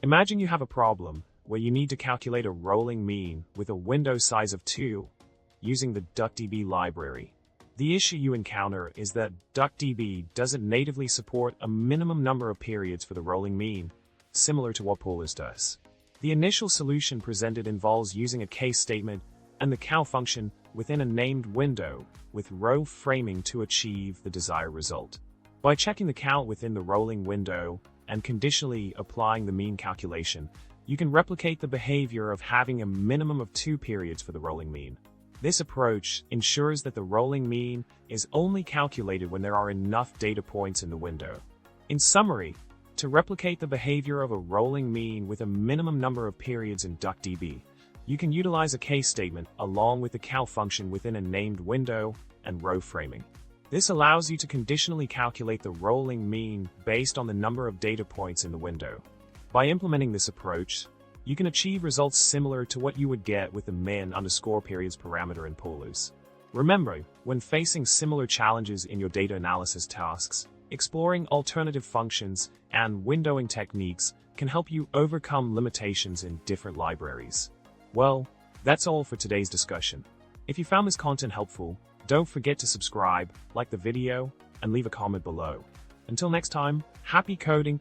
Imagine you have a problem where you need to calculate a rolling mean with a window size of 2 using the duckdb library. The issue you encounter is that duckdb doesn't natively support a minimum number of periods for the rolling mean, similar to what Professource does. The initial solution presented involves using a case statement and the cal function within a named window with row framing to achieve the desired result. By checking the cal within the rolling window and conditionally applying the mean calculation, you can replicate the behavior of having a minimum of 2 periods for the rolling mean. This approach ensures that the rolling mean is only calculated when there are enough data points in the window. In summary, to replicate the behavior of a rolling mean with a minimum number of periods in duckdb, you can utilize a case statement along with the cal function within a named window and row framing. This allows you to conditionally calculate the rolling mean based on the number of data points in the window. By implementing this approach, you can achieve results similar to what you would get with the min_periods parameter in Professource. Remember, when facing similar challenges in your data analysis tasks, exploring alternative functions and windowing techniques can help you overcome limitations in different libraries. Well, that's all for today's discussion. If you found this content helpful, don't forget to subscribe, like the video, and leave a comment below. Until next time, happy coding